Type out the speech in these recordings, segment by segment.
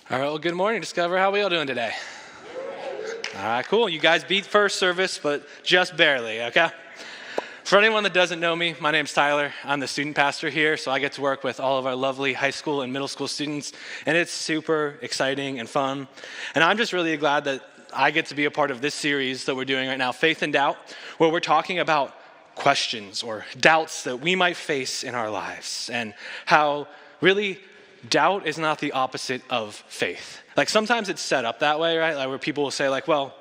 All right, well, good morning, Discover. How are we all doing today? All right, cool. You guys beat first service, but just barely, okay? For anyone that doesn't know me, my name's Tyler. I'm the student pastor here, so I get to work with all of our lovely high school and middle school students, and it's super exciting and fun. And I'm just really glad that I get to be a part of this series that we're doing right now, Faith and Doubt, where we're talking about questions or doubts that we might face in our lives, and how really doubt is not the opposite of faith. Like sometimes it's set up that way, right? Like where people will say like, well,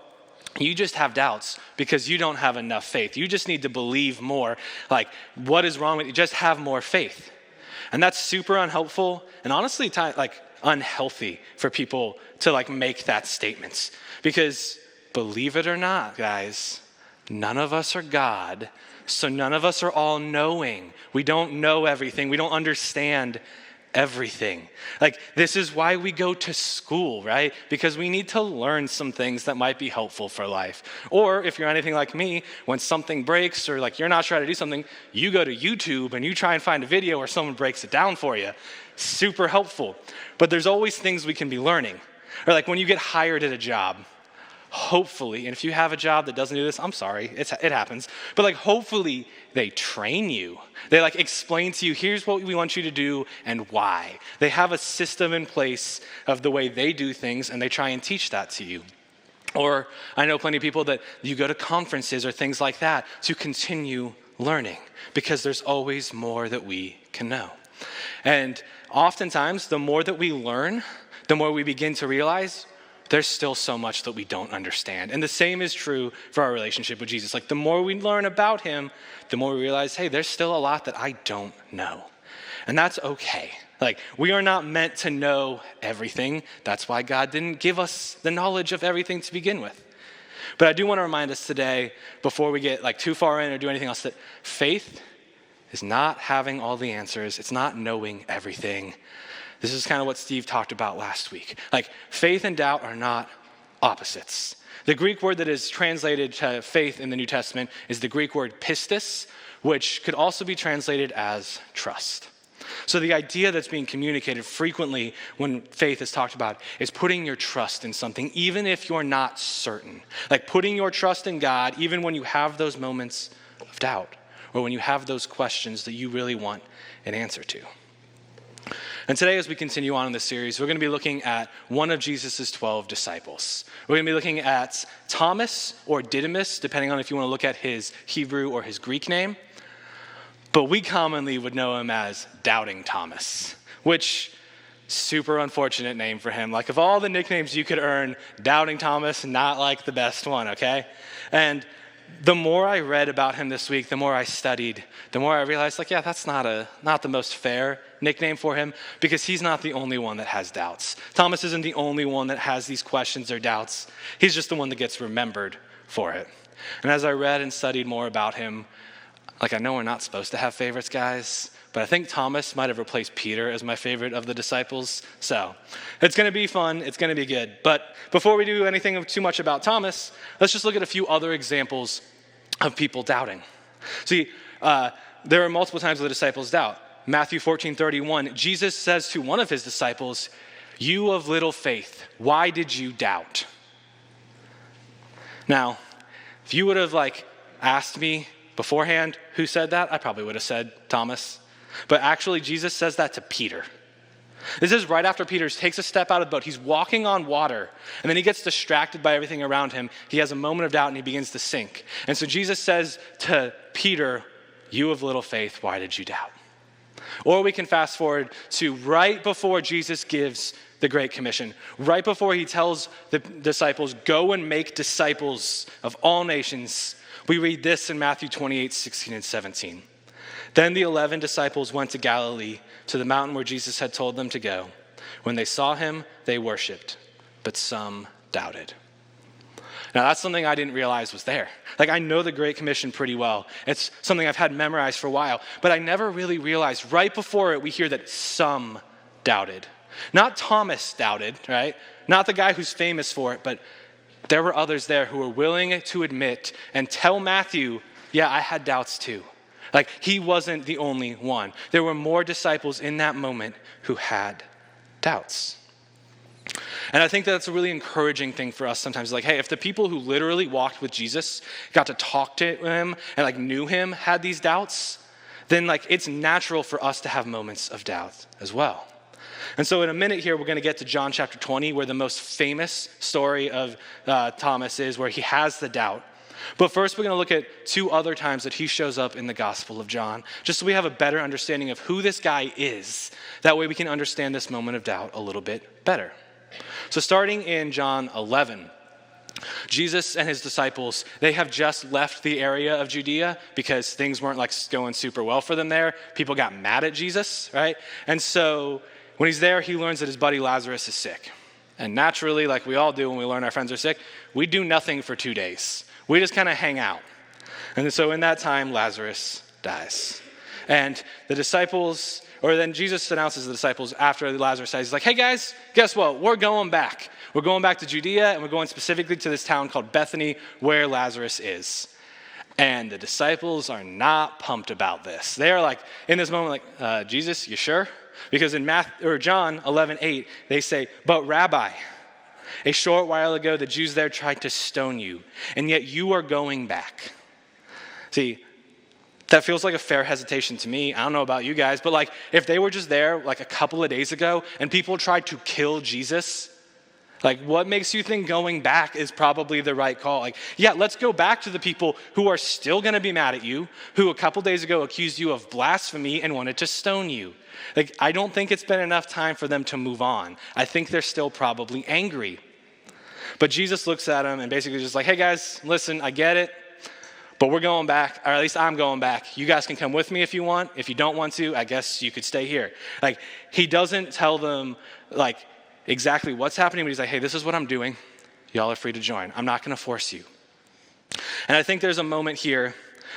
you just have doubts because you don't have enough faith. You just need to believe more. Like, what is wrong with you? Just have more faith. And that's super unhelpful and honestly like unhealthy for people to like make that statement. Because believe it or not, guys, none of us are God. So none of us are all knowing. We don't know everything. We don't understand everything. Like, this is why we go to school, right? Because we need to learn some things that might be helpful for life. Or if you're anything like me, when something breaks or like you're not sure how to do something, you go to YouTube and you try and find a video where someone breaks it down for you. Super helpful. But there's always things we can be learning. Or like when you get hired at a job, hopefully, and if you have a job that doesn't do this, I'm sorry, it happens. But like hopefully they train you. They like explain to you, here's what we want you to do and why. They have a system in place of the way they do things and they try and teach that to you. Or I know plenty of people that you go to conferences or things like that to continue learning because there's always more that we can know. And oftentimes the more that we learn, the more we begin to realize there's still so much that we don't understand. And the same is true for our relationship with Jesus. Like the more we learn about him, the more we realize, hey, there's still a lot that I don't know. And that's okay. Like we are not meant to know everything. That's why God didn't give us the knowledge of everything to begin with. But I do want to remind us today, before we get like too far in or do anything else, that faith is not having all the answers. It's not knowing everything. This is kind of what Steve talked about last week. Like faith and doubt are not opposites. The Greek word that is translated to faith in the New Testament is the Greek word pistis, which could also be translated as trust. So the idea that's being communicated frequently when faith is talked about is putting your trust in something, even if you're not certain. Like putting your trust in God, even when you have those moments of doubt, or when you have those questions that you really want an answer to. And today, as we continue on in this series, we're going to be looking at one of Jesus' 12 disciples. We're going to be looking at Thomas or Didymus, depending on if you want to look at his Hebrew or his Greek name. But we commonly would know him as Doubting Thomas, which super unfortunate name for him. Like of all the nicknames you could earn, Doubting Thomas, not like the best one, okay? And the more I read about him this week, the more I studied, the more I realized, like, yeah, that's not the most fair nickname for him because he's not the only one that has doubts. Thomas isn't the only one that has these questions or doubts. He's just the one that gets remembered for it. And as I read and studied more about him, like I know we're not supposed to have favorites, guys, but I think Thomas might have replaced Peter as my favorite of the disciples. So it's going to be fun. It's going to be good. But before we do anything too much about Thomas, let's just look at a few other examples of people doubting. See, there are multiple times where the disciples doubt. Matthew 14:31, Jesus says to one of his disciples, "You of little faith, why did you doubt?" Now, if you would have like asked me beforehand who said that, I probably would have said Thomas. But actually, Jesus says that to Peter. This is right after Peter takes a step out of the boat. He's walking on water, and then he gets distracted by everything around him. He has a moment of doubt, and he begins to sink. And so Jesus says to Peter, "You of little faith, why did you doubt?" Or we can fast forward to right before Jesus gives the Great Commission, right before he tells the disciples, "Go and make disciples of all nations." We read this in Matthew 28:16 and 17. Then the 11 disciples went to Galilee, to the mountain where Jesus had told them to go. When they saw him, they worshiped, but some doubted. Now that's something I didn't realize was there. Like I know the Great Commission pretty well. It's something I've had memorized for a while, but I never really realized right before it, we hear that some doubted. Not Thomas doubted, right? Not the guy who's famous for it, but there were others there who were willing to admit and tell Matthew, yeah, I had doubts too. Like he wasn't the only one. There were more disciples in that moment who had doubts. And I think that's a really encouraging thing for us sometimes. Like, hey, if the people who literally walked with Jesus, got to talk to him and like knew him, had these doubts, then like it's natural for us to have moments of doubt as well. And so in a minute here, we're going to get to John chapter 20, where the most famous story of Thomas is, where he has the doubt. But first, we're going to look at two other times that he shows up in the Gospel of John, just so we have a better understanding of who this guy is. That way we can understand this moment of doubt a little bit better. So starting in John 11, Jesus and his disciples, they have just left the area of Judea because things weren't like going super well for them there. People got mad at Jesus, right? And so when he's there, he learns that his buddy Lazarus is sick. And naturally, like we all do when we learn our friends are sick, we do nothing for 2 days. We just kind of hang out. And so in that time, Lazarus dies. And the disciples, or then Jesus announces to the disciples after Lazarus dies, he's like, hey guys, guess what? We're going back. We're going back to Judea, and we're going specifically to this town called Bethany, where Lazarus is. And the disciples are not pumped about this. They are like, in this moment, like, Jesus, you sure? Because in John 11:8, they say, but Rabbi, a short while ago, the Jews there tried to stone you, and yet you are going back. See, that feels like a fair hesitation to me. I don't know about you guys, but like if they were just there like a couple of days ago and people tried to kill Jesus, like what makes you think going back is probably the right call? Like, yeah, let's go back to the people who are still going to be mad at you, who a couple days ago accused you of blasphemy and wanted to stone you. Like, I don't think it's been enough time for them to move on. I think they're still probably angry. But Jesus looks at them and basically just like, hey guys, listen, I get it. But we're going back, or at least I'm going back. You guys can come with me if you want. If you don't want to, I guess you could stay here. Like, he doesn't tell them, like, exactly what's happening, but he's like, hey, this is what I'm doing. Y'all are free to join. I'm not going to force you. And I think there's a moment here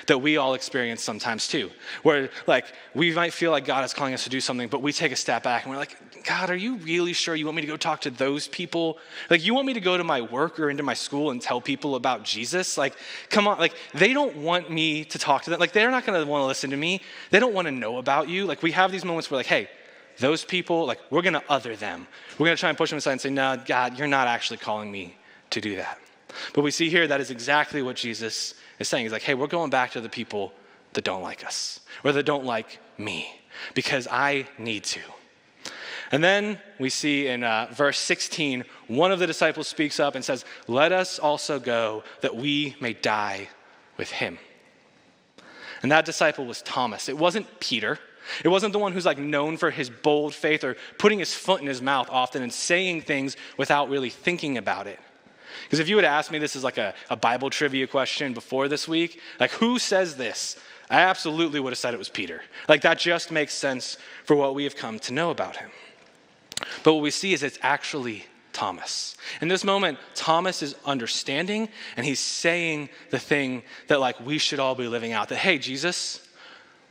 that we all experience sometimes too, where like we might feel like God is calling us to do something, but we take a step back and we're like, God, are you really sure you want me to go talk to those people? Like, you want me to go to my work or into my school and tell people about Jesus? Like, come on, like they don't want me to talk to them. Like, they're not going to want to listen to me. They don't want to know about you. Like, we have these moments where like, hey, those people, like, we're going to other them. We're going to try and push them aside and say, no, God, you're not actually calling me to do that. But we see here that is exactly what Jesus is saying. He's like, hey, we're going back to the people that don't like us or that don't like me because I need to. And then we see in verse 16, one of the disciples speaks up and says, let us also go that we may die with him. And that disciple was Thomas. It wasn't Peter. It wasn't the one who's like known for his bold faith or putting his foot in his mouth often and saying things without really thinking about it. Because if you had asked me, this is like a Bible trivia question before this week, like who says this? I absolutely would have said it was Peter. Like that just makes sense for what we have come to know about him. But what we see is it's actually Thomas. In this moment, Thomas is understanding and he's saying the thing that like we should all be living out. That, hey, Jesus,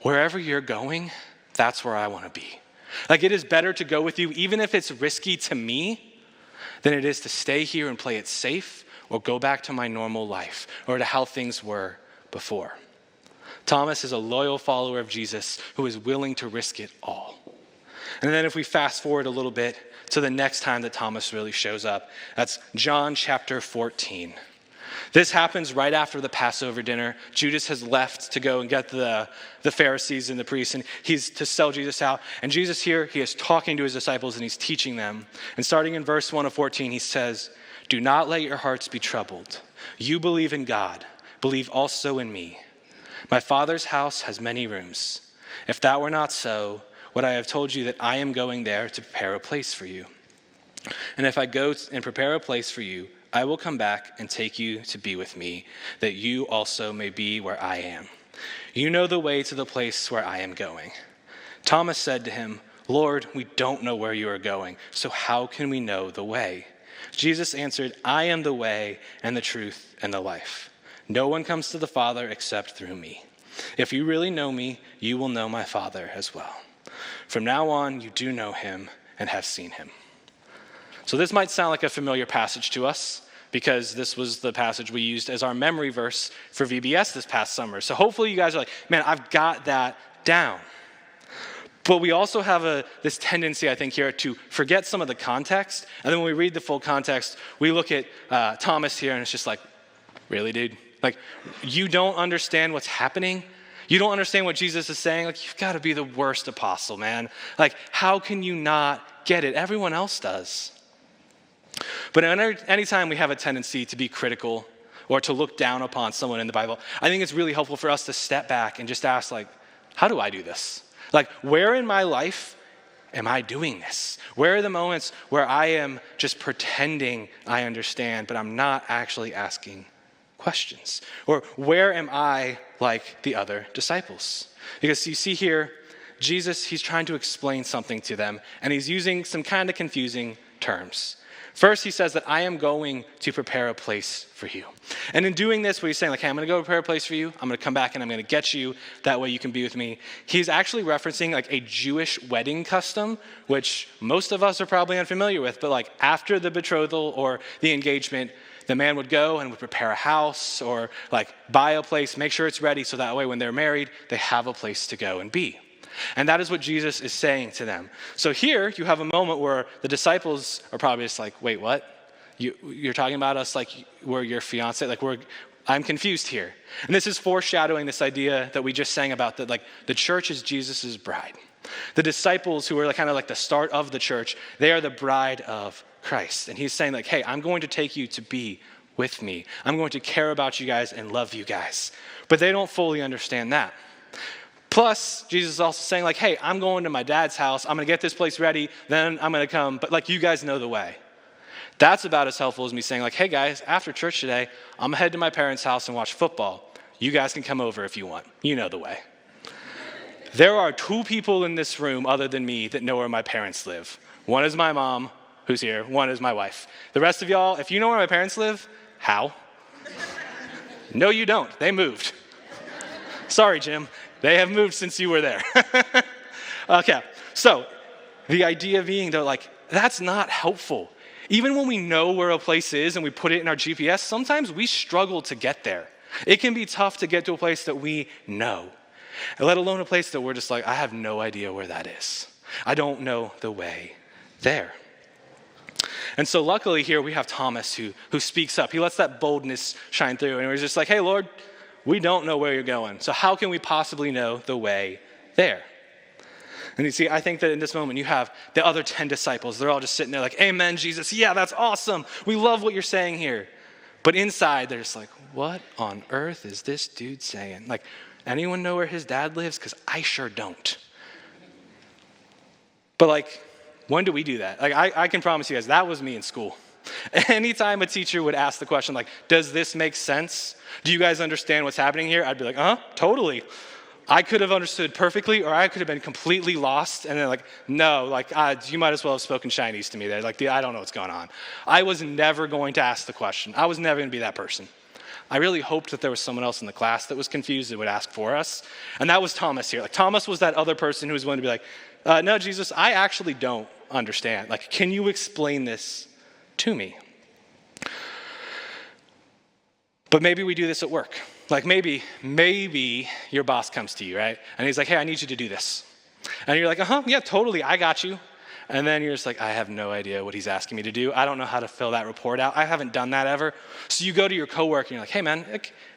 wherever you're going, that's where I want to be. Like it is better to go with you, even if it's risky to me, than it is to stay here and play it safe or go back to my normal life or to how things were before. Thomas is a loyal follower of Jesus who is willing to risk it all. And then if we fast forward a little bit to the next time that Thomas really shows up, that's John chapter 14. This happens right after the Passover dinner. Judas has left to go and get the Pharisees and the priests, and he's to sell Jesus out. And Jesus here, he is talking to his disciples and he's teaching them. And starting in verse 1 of 14, he says, do not let your hearts be troubled. You believe in God. Believe also in me. My Father's house has many rooms. If that were not so, would I have told you that I am going there to prepare a place for you? And if I go and prepare a place for you, I will come back and take you to be with me, that you also may be where I am. You know the way to the place where I am going. Thomas said to him, Lord, we don't know where you are going, so how can we know the way? Jesus answered, I am the way and the truth and the life. No one comes to the Father except through me. If you really know me, you will know my Father as well. From now on, you do know him and have seen him. So this might sound like a familiar passage to us because this was the passage we used as our memory verse for VBS this past summer. So hopefully you guys are like, man, I've got that down. But we also have this tendency, I think, here to forget some of the context. And then when we read the full context, we look at Thomas here, and it's just like, really, dude? Like, you don't understand what's happening? You don't understand what Jesus is saying? Like, you've got to be the worst apostle, man. Like, how can you not get it? Everyone else does. But anytime we have a tendency to be critical or to look down upon someone in the Bible, I think it's really helpful for us to step back and just ask, like, how do I do this? Like, where in my life am I doing this? Where are the moments where I am just pretending I understand, but I'm not actually asking questions? Or where am I like the other disciples? Because you see here, Jesus, he's trying to explain something to them, and he's using some kind of confusing terms. First, he says that I am going to prepare a place for you. And in doing this, what he's saying, like, hey, I'm going to go prepare a place for you. I'm going to come back and I'm going to get you. That way you can be with me. He's actually referencing like a Jewish wedding custom, which most of us are probably unfamiliar with. But like after the betrothal or the engagement, the man would go and would prepare a house or like buy a place, make sure it's ready so that way when they're married, they have a place to go and be. And that is what Jesus is saying to them. So here you have a moment where the disciples are probably just like, wait, what? You're talking about us like we're your fiance? Like I'm confused here. And this is foreshadowing this idea that we just sang about, that like the church is Jesus's bride. The disciples who are like, kind of like the start of the church, they are the bride of Christ. And he's saying like, hey, I'm going to take you to be with me. I'm going to care about you guys and love you guys. But they don't fully understand that. Plus, Jesus is also saying like, hey, I'm going to my dad's house. I'm going to get this place ready. Then I'm going to come. But like, you guys know the way. That's about as helpful as me saying like, hey guys, after church today, I'm going to head to my parents' house and watch football. You guys can come over if you want. You know the way. There are 2 people in this room other than me that know where my parents live. One is my mom, who's here. One is my wife. The rest of y'all, if you know where my parents live, how? No, you don't. They moved. Sorry, Jim. They have moved since you were there. Okay, so the idea being though, like, that's not helpful. Even when we know where a place is and we put it in our GPS, sometimes we struggle to get there. It can be tough to get to a place that we know, let alone a place that we're just like, I have no idea where that is. I don't know the way there. And so luckily here we have Thomas who speaks up. He lets that boldness shine through, and he's just like, hey, Lord, we don't know where you're going. So how can we possibly know the way there? And you see, I think that in this moment you have the other 10 disciples. They're all just sitting there like, amen, Jesus. Yeah, that's awesome. We love what you're saying here. But inside they're just like, what on earth is this dude saying? Like, anyone know where his dad lives? Because I sure don't. But like, when do we do that? Like, I can promise you guys, that was me in school. Anytime a teacher would ask the question like, does this make sense? Do you guys understand what's happening here? I'd be like, totally. I could have understood perfectly, or I could have been completely lost. And then like, no, like, you might as well have spoken Chinese to me there. Like, I don't know what's going on. I was never going to ask the question. I was never going to be that person. I really hoped that there was someone else in the class that was confused that would ask for us. And that was Thomas here. Like, Thomas was that other person who was willing to be like, no, Jesus, I actually don't understand. Like, can you explain this to me? But maybe we do this at work. Like maybe your boss comes to you, right? And he's like, hey, I need you to do this. And you're like, yeah, totally, I got you. And then you're just like, I have no idea what he's asking me to do. I don't know how to fill that report out. I haven't done that ever. So you go to your coworker and you're like, hey man,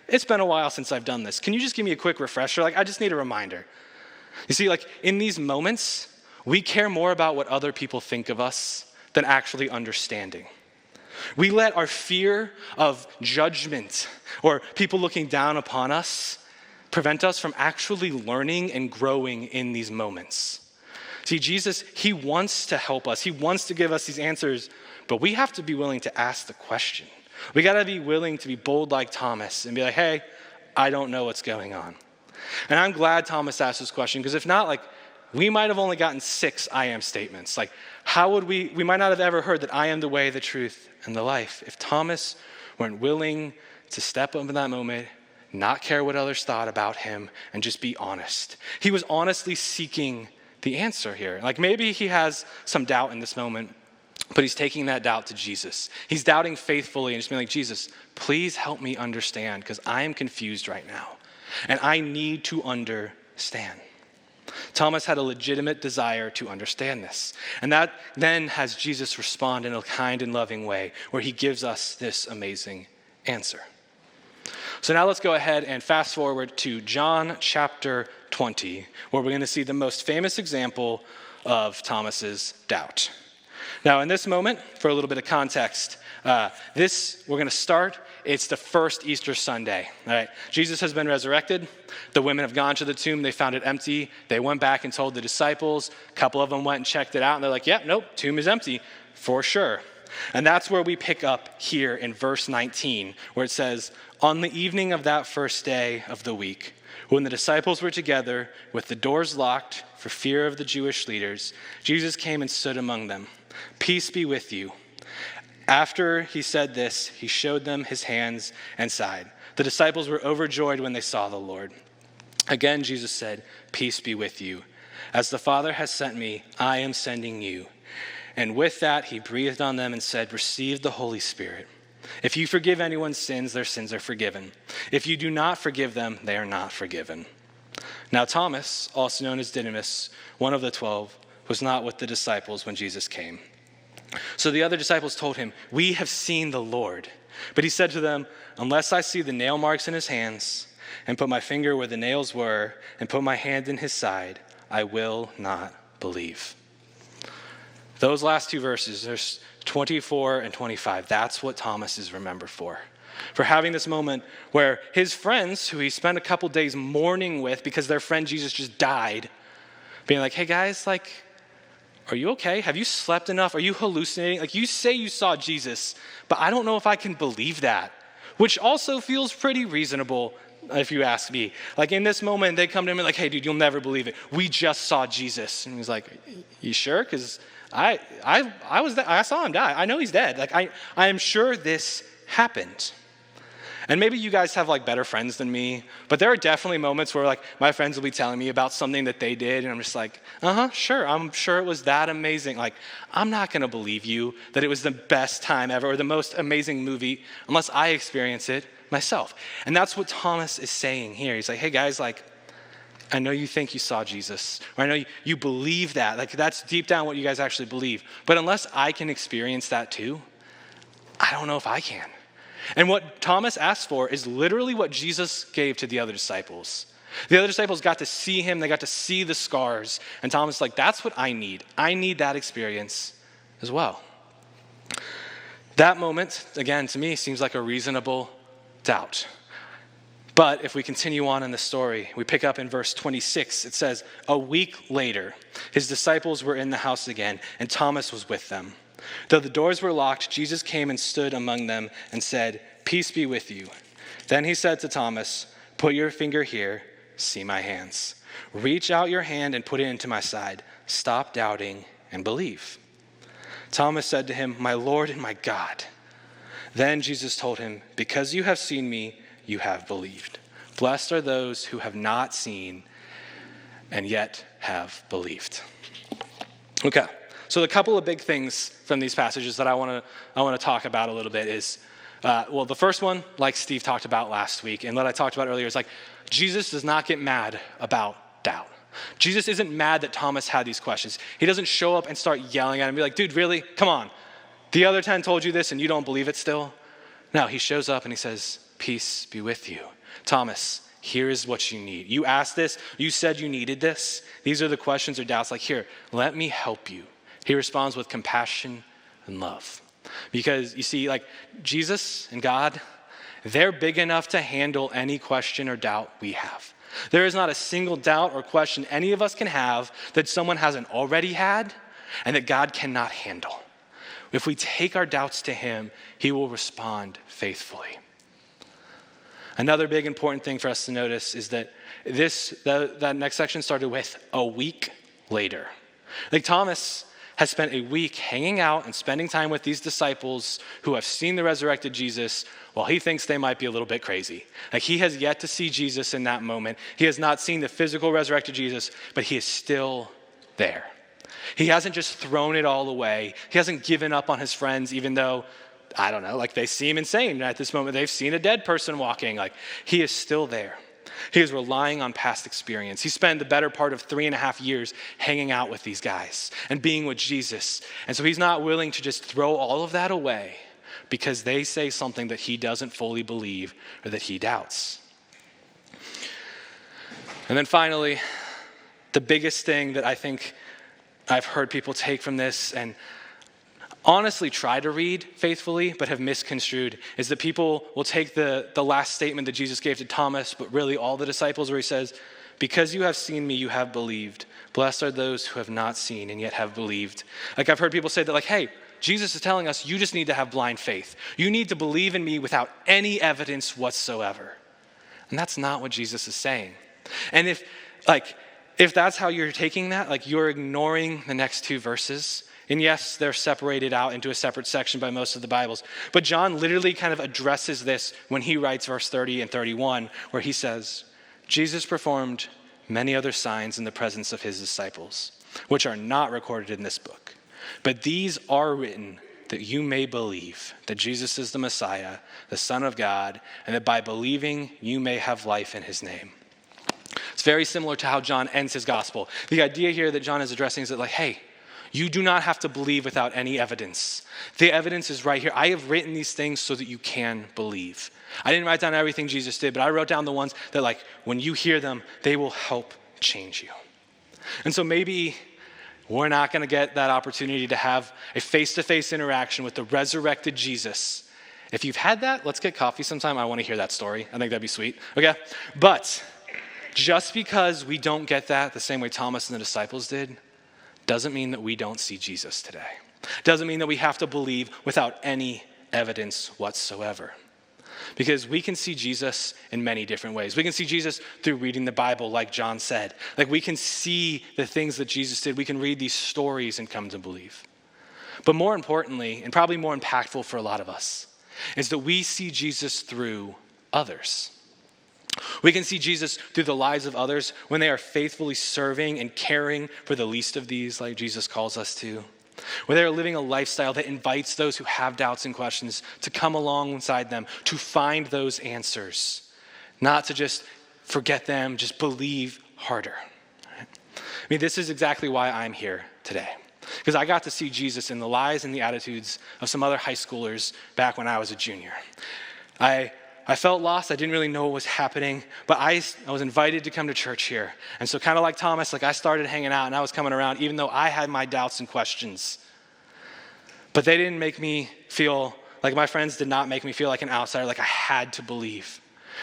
it's been a while since I've done this. Can you just give me a quick refresher? Like, I just need a reminder. You see, like in these moments, we care more about what other people think of us than actually understanding. We let our fear of judgment or people looking down upon us prevent us from actually learning and growing in these moments. See, Jesus, he wants to help us. He wants to give us these answers, but we have to be willing to ask the question. We got to be willing to be bold like Thomas and be like, hey, I don't know what's going on. And I'm glad Thomas asked this question, because if not, like, we might have only gotten 6 I am statements. Like, how would we might not have ever heard that I am the way, the truth, and the life if Thomas weren't willing to step up in that moment, not care what others thought about him, and just be honest. He was honestly seeking the answer here. Like, maybe he has some doubt in this moment, but he's taking that doubt to Jesus. He's doubting faithfully and just being like, Jesus, please help me understand, because I am confused right now, and I need to understand. Thomas had a legitimate desire to understand this. And that then has Jesus respond in a kind and loving way where he gives us this amazing answer. So now let's go ahead and fast forward to John chapter 20, where we're going to see the most famous example of Thomas's doubt. Now in this moment, for a little bit of context, we're going to start. It's the first Easter Sunday. All right. Jesus has been resurrected. The women have gone to the tomb. They found it empty. They went back and told the disciples. A couple of them went and checked it out, and they're like, yep, nope, tomb is empty for sure. And that's where we pick up here in verse 19, where it says, on the evening of that first day of the week, when the disciples were together with the doors locked for fear of the Jewish leaders, Jesus came and stood among them. Peace be with you. After he said this, he showed them his hands and side. The disciples were overjoyed when they saw the Lord. Again, Jesus said, peace be with you. As the Father has sent me, I am sending you. And with that, he breathed on them and said, receive the Holy Spirit. If you forgive anyone's sins, their sins are forgiven. If you do not forgive them, they are not forgiven. Now Thomas, also known as Didymus, one of the 12, was not with the disciples when Jesus came. So the other disciples told him, we have seen the Lord. But he said to them, unless I see the nail marks in his hands and put my finger where the nails were and put my hand in his side, I will not believe. Those last two verses, there's 24 and 25. That's what Thomas is remembered for having this moment where his friends, who he spent a couple days mourning with because their friend Jesus just died, being like, hey guys, like, are you okay? Have you slept enough? Are you hallucinating? Like, you say you saw Jesus, but I don't know if I can believe that, which also feels pretty reasonable if you ask me. Like, in this moment, they come to him and like, hey dude, you'll never believe it. We just saw Jesus. And he's like, you sure? Because I was there. I saw him die. I know he's dead. Like, I am sure this happened. And maybe you guys have like better friends than me, but there are definitely moments where like my friends will be telling me about something that they did, and I'm just like, sure, I'm sure it was that amazing. Like, I'm not gonna believe you that it was the best time ever or the most amazing movie unless I experience it myself. And that's what Thomas is saying here. He's like, hey guys, like, I know you think you saw Jesus, or I know you believe that. Like, that's deep down what you guys actually believe. But unless I can experience that too, I don't know if I can. And what Thomas asked for is literally what Jesus gave to the other disciples. The other disciples got to see him. They got to see the scars. And Thomas is like, that's what I need. I need that experience as well. That moment, again, to me, seems like a reasonable doubt. But if we continue on in the story, we pick up in verse 26. It says, a week later, his disciples were in the house again, and Thomas was with them. Though the doors were locked, Jesus came and stood among them and said, peace be with you. Then he said to Thomas, put your finger here, see my hands. Reach out your hand and put it into my side. Stop doubting and believe. Thomas said to him, my Lord and my God. Then Jesus told him, because you have seen me, you have believed. Blessed are those who have not seen and yet have believed. Okay. So a couple of big things from these passages that I want to talk about a little bit is, the first one, like Steve talked about last week, and what I talked about earlier, is like Jesus does not get mad about doubt. Jesus isn't mad that Thomas had these questions. He doesn't show up and start yelling at him and be like, dude, really? Come on. The other 10 told you this and you don't believe it still? No, he shows up and he says, peace be with you. Thomas, here is what you need. You asked this. You said you needed this. These are the questions or doubts. Like, here, let me help you. He responds with compassion and love. Because you see, like, Jesus and God, they're big enough to handle any question or doubt we have. There is not a single doubt or question any of us can have that someone hasn't already had and that God cannot handle. If we take our doubts to him, he will respond faithfully. Another big important thing for us to notice is that that next section started with a week later. Like, Thomas has spent a week hanging out and spending time with these disciples who have seen the resurrected Jesus while he thinks they might be a little bit crazy. Like, he has yet to see Jesus in that moment. He has not seen the physical resurrected Jesus, but he is still there. He hasn't just thrown it all away. He hasn't given up on his friends, even though, I don't know, like, they seem insane at this moment. They've seen a dead person walking. Like, he is still there. He was relying on past experience. He spent the better part of 3.5 years hanging out with these guys and being with Jesus. And so he's not willing to just throw all of that away because they say something that he doesn't fully believe or that he doubts. And then finally, the biggest thing that I think I've heard people take from this and honestly try to read faithfully but have misconstrued is that people will take the last statement that Jesus gave to Thomas, but really all the disciples, where he says, "Because you have seen me, you have believed. Blessed are those who have not seen and yet have believed." Like, I've heard people say that, like, hey, Jesus is telling us you just need to have blind faith. You need to believe in me without any evidence whatsoever. And that's not what Jesus is saying. And if that's how you're taking that, like, you're ignoring the next 2 verses. And yes, they're separated out into a separate section by most of the Bibles. But John literally kind of addresses this when he writes verse 30 and 31, where he says, "Jesus performed many other signs in the presence of his disciples, which are not recorded in this book. But these are written that you may believe that Jesus is the Messiah, the Son of God, and that by believing you may have life in his name." It's very similar to how John ends his gospel. The idea here that John is addressing is that, like, hey, you do not have to believe without any evidence. The evidence is right here. I have written these things so that you can believe. I didn't write down everything Jesus did, but I wrote down the ones that, like, when you hear them, they will help change you. And so maybe we're not going to get that opportunity to have a face-to-face interaction with the resurrected Jesus. If you've had that, let's get coffee sometime. I want to hear that story. I think that'd be sweet. Okay? But just because we don't get that the same way Thomas and the disciples did, doesn't mean that we don't see Jesus today. Doesn't mean that we have to believe without any evidence whatsoever. Because we can see Jesus in many different ways. We can see Jesus through reading the Bible, like John said. Like, we can see the things that Jesus did. We can read these stories and come to believe. But more importantly, and probably more impactful for a lot of us, is that we see Jesus through others. We can see Jesus through the lives of others when they are faithfully serving and caring for the least of these, like Jesus calls us to. Where they are living a lifestyle that invites those who have doubts and questions to come alongside them, to find those answers. Not to just forget them, just believe harder. I mean, this is exactly why I'm here today. Because I got to see Jesus in the lives and the attitudes of some other high schoolers back when I was a junior. I felt lost. I didn't really know what was happening, but I was invited to come to church here. And so kind of like Thomas, like, I started hanging out and I was coming around even though I had my doubts and questions. But they didn't make me feel, like, my friends did not make me feel like an outsider, like I had to believe.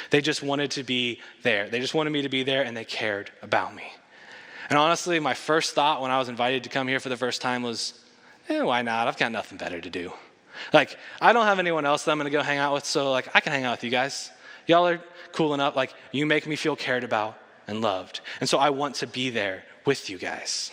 They just wanted to be there. They just wanted me to be there, and they cared about me. And honestly, my first thought when I was invited to come here for the first time was, why not? I've got nothing better to do. Like, I don't have anyone else that I'm going to go hang out with, so, like, I can hang out with you guys. Y'all are cool enough. Like, you make me feel cared about and loved. And so I want to be there with you guys.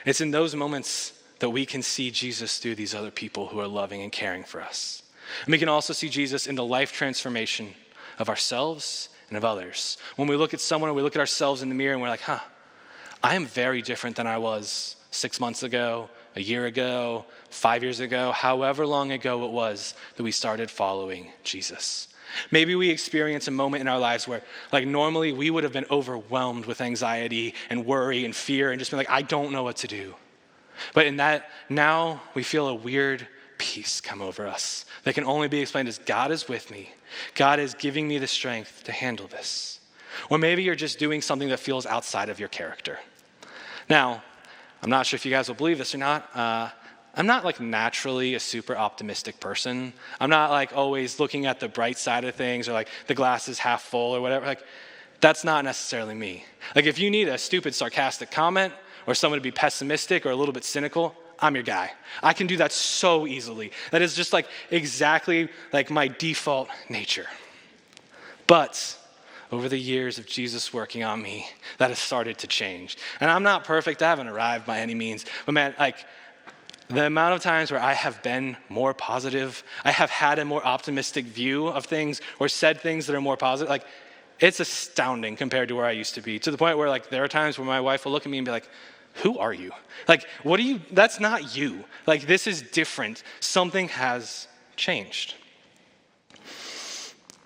It's in those moments that we can see Jesus through these other people who are loving and caring for us. And we can also see Jesus in the life transformation of ourselves and of others. When we look at someone or we look at ourselves in the mirror and we're like, I am very different than I was 6 months ago, a year ago, 5 years ago, however long ago it was that we started following Jesus. Maybe we experience a moment in our lives where, like, normally we would have been overwhelmed with anxiety and worry and fear and just been like, I don't know what to do. But in that, now we feel a weird peace come over us that can only be explained as God is with me. God is giving me the strength to handle this. Or maybe you're just doing something that feels outside of your character. Now, I'm not sure if you guys will believe this or not. I'm not, like, naturally a super optimistic person. I'm not, like, always looking at the bright side of things or, like, the glass is half full or whatever. Like, that's not necessarily me. Like, if you need a stupid, sarcastic comment or someone to be pessimistic or a little bit cynical, I'm your guy. I can do that so easily. That is just, like, exactly like my default nature. But over the years of Jesus working on me, that has started to change. And I'm not perfect. I haven't arrived by any means. But man, like, the amount of times where I have been more positive, I have had a more optimistic view of things or said things that are more positive, like, it's astounding compared to where I used to be. To the point where, like, there are times where my wife will look at me and be like, who are you? Like, what are you? That's not you. Like, this is different. Something has changed.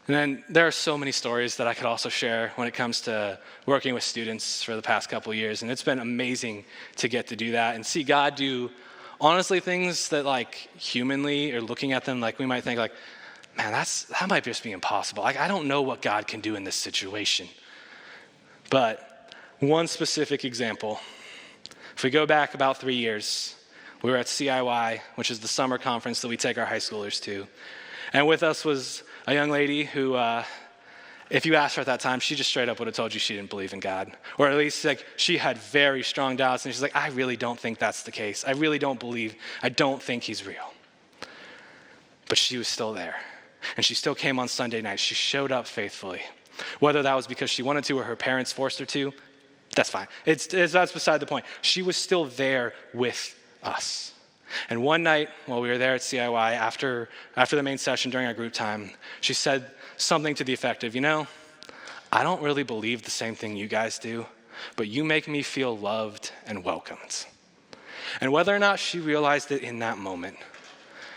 And then there are so many stories that I could also share when it comes to working with students for the past couple of years. And it's been amazing to get to do that and see God do, honestly, things that like humanly or looking at them, like we might think like, man, that might just be impossible. Like, I don't know what God can do in this situation. But one specific example, if we go back about 3 years, we were at CIY, which is the summer conference that we take our high schoolers to. And with us was a young lady who, if you asked her at that time, she just straight up would have told you she didn't believe in God. Or at least like she had very strong doubts. And she's like, I really don't think that's the case. I don't think he's real. But she was still there. And she still came on Sunday night. She showed up faithfully. Whether that was because she wanted to or her parents forced her to, that's fine. That's beside the point. She was still there with us. And one night while we were there at CIY, after the main session during our group time, she said something to the effect of, I don't really believe the same thing you guys do, but you make me feel loved and welcomed. And whether or not she realized it in that moment,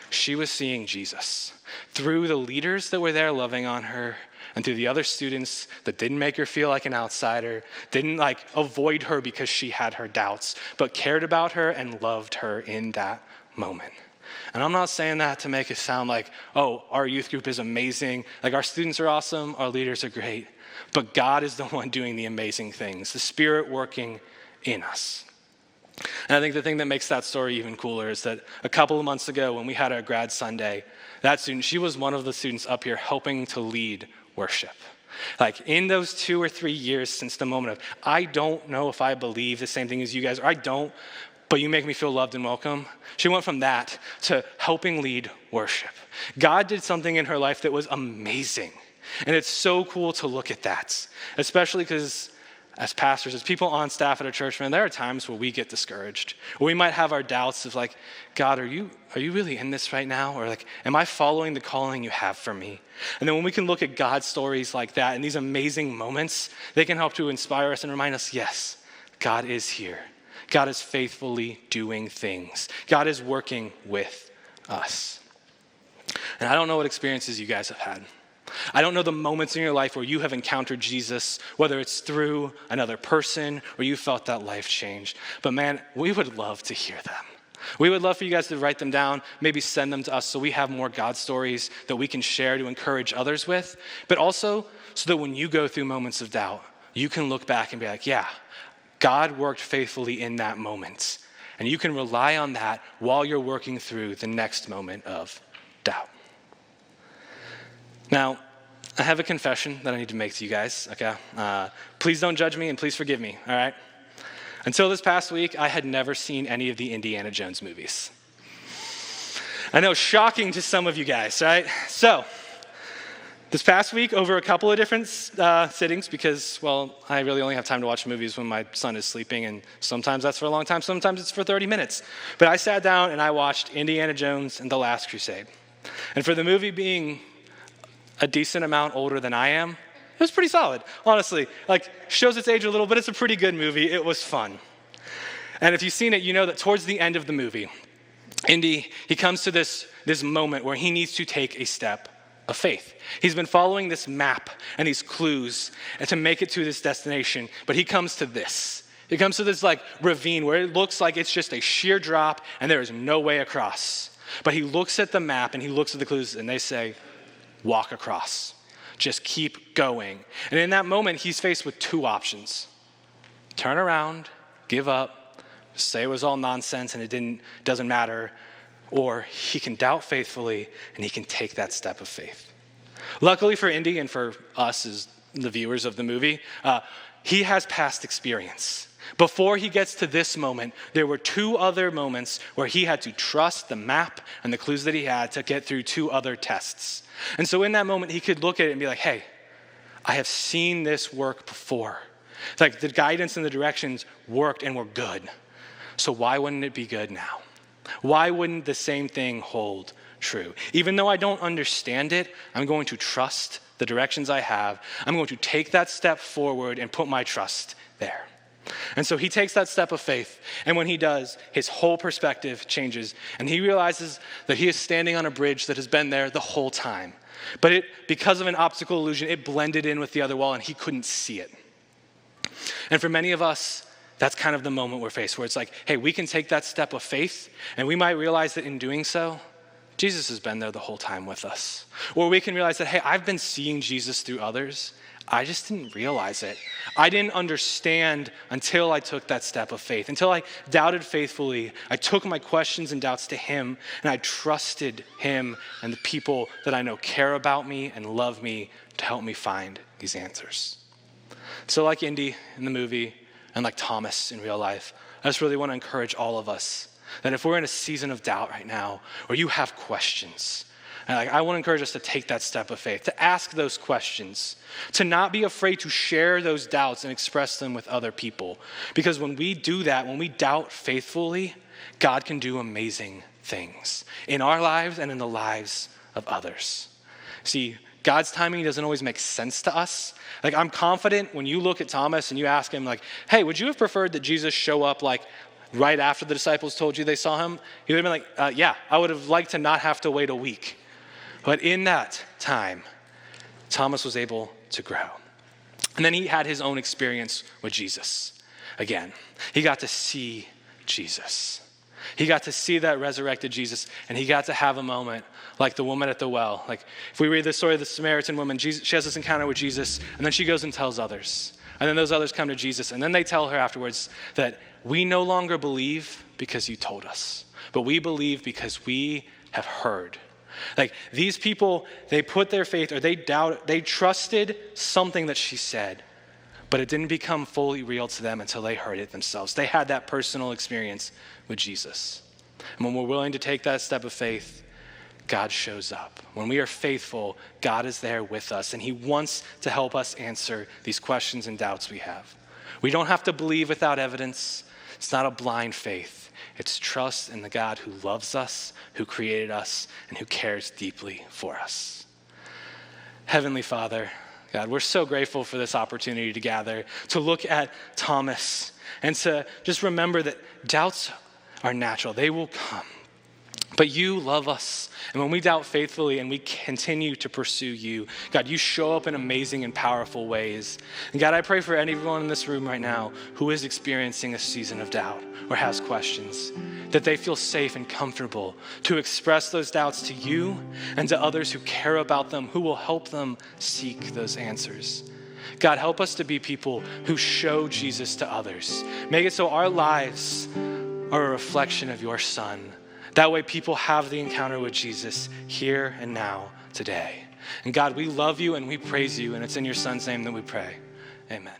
she was seeing Jesus through the leaders that were there loving on her and through the other students that didn't make her feel like an outsider, didn't like avoid her because she had her doubts, but cared about her and loved her in that moment. And I'm not saying that to make it sound like, oh, our youth group is amazing, like our students are awesome, our leaders are great, but God is the one doing the amazing things, the Spirit working in us. And I think the thing that makes that story even cooler is that a couple of months ago when we had our grad Sunday, that student, she was one of the students up here helping to lead worship. Like in those 2 or 3 years since the moment of, I don't know if I believe the same thing as you guys, or I don't, but you make me feel loved and welcome. She went from that to helping lead worship. God did something in her life that was amazing. And it's so cool to look at that, especially because as pastors, as people on staff at a church, man, there are times where we get discouraged. Or we might have our doubts of like, God, are you really in this right now? Or like, am I following the calling you have for me? And then when we can look at God's stories like that and these amazing moments, they can help to inspire us and remind us, yes, God is here. God is faithfully doing things. God is working with us. And I don't know what experiences you guys have had. I don't know the moments in your life where you have encountered Jesus, whether it's through another person or you felt that life changed. But man, we would love to hear them. We would love for you guys to write them down, maybe send them to us so we have more God stories that we can share to encourage others with, but also so that when you go through moments of doubt, you can look back and be like, yeah, God worked faithfully in that moment. And you can rely on that while you're working through the next moment of doubt. Now, I have a confession that I need to make to you guys, okay? Please don't judge me and please forgive me, all right? Until this past week, I had never seen any of the Indiana Jones movies. I know, shocking to some of you guys, right? So, this past week, over a couple of different sittings, because, well, I really only have time to watch movies when my son is sleeping, and sometimes that's for a long time, sometimes it's for 30 minutes. But I sat down and I watched Indiana Jones and the Last Crusade. And for the movie being a decent amount older than I am, it was pretty solid, honestly. Like, shows its age a little, but it's a pretty good movie. It was fun. And if you've seen it, you know that towards the end of the movie, Indy, he comes to this moment where he needs to take a step of faith. He's been following this map and these clues and to make it to this destination, but he comes to this. He comes to this like ravine where it looks like it's just a sheer drop and there is no way across. But he looks at the map and he looks at the clues and they say, walk across. Just keep going. And in that moment, he's faced with two options. Turn around, give up, say it was all nonsense and it doesn't matter, or he can doubt faithfully and he can take that step of faith. Luckily for Indy and for us as the viewers of the movie, he has past experience. Before he gets to this moment, there were two other moments where he had to trust the map and the clues that he had to get through two other tests. And so in that moment, he could look at it and be like, hey, I have seen this work before. It's like the guidance and the directions worked and were good. So why wouldn't it be good now? Why wouldn't the same thing hold true? Even though I don't understand it, I'm going to trust the directions I have. I'm going to take that step forward and put my trust there. And so he takes that step of faith, and when he does, his whole perspective changes, and he realizes that he is standing on a bridge that has been there the whole time. But because of an optical illusion, it blended in with the other wall, and he couldn't see it. And for many of us, that's kind of the moment we're faced, where it's like, hey, we can take that step of faith, and we might realize that in doing so, Jesus has been there the whole time with us. Or we can realize that, hey, I've been seeing Jesus through others. I just didn't realize it. I didn't understand until I took that step of faith. Until I doubted faithfully, I took my questions and doubts to him, and I trusted him and the people that I know care about me and love me to help me find these answers. So like Indy in the movie and like Thomas in real life, I just really want to encourage all of us that if we're in a season of doubt right now, or you have questions, and I want to encourage us to take that step of faith, to ask those questions, to not be afraid to share those doubts and express them with other people. Because when we do that, when we doubt faithfully, God can do amazing things in our lives and in the lives of others. See, God's timing doesn't always make sense to us. Like, I'm confident when you look at Thomas and you ask him, like, hey, would you have preferred that Jesus show up like right after the disciples told you they saw him? He would have been like, yeah, I would have liked to not have to wait a week. But in that time, Thomas was able to grow. And then he had his own experience with Jesus. Again, he got to see Jesus. He got to see that resurrected Jesus, and he got to have a moment like the woman at the well. Like, if we read the story of the Samaritan woman, she has this encounter with Jesus, and then she goes and tells others. And then those others come to Jesus, and then they tell her afterwards that we no longer believe because you told us, but we believe because we have heard. Like, these people, they put their faith, or they trusted something that she said, but it didn't become fully real to them until they heard it themselves. They had that personal experience with Jesus. And when we're willing to take that step of faith, God shows up. When we are faithful, God is there with us, and he wants to help us answer these questions and doubts we have. We don't have to believe without evidence. It's not a blind faith. It's trust in the God who loves us, who created us, and who cares deeply for us. Heavenly Father, God, we're so grateful for this opportunity to gather, to look at Thomas, and to just remember that doubts are natural. They will come. But you love us. And when we doubt faithfully and we continue to pursue you, God, you show up in amazing and powerful ways. And God, I pray for anyone in this room right now who is experiencing a season of doubt or has questions, that they feel safe and comfortable to express those doubts to you and to others who care about them, who will help them seek those answers. God, help us to be people who show Jesus to others. Make it so our lives are a reflection of your Son. That way people have the encounter with Jesus here and now, today. And God, we love you and we praise you, and it's in your Son's name that we pray. Amen.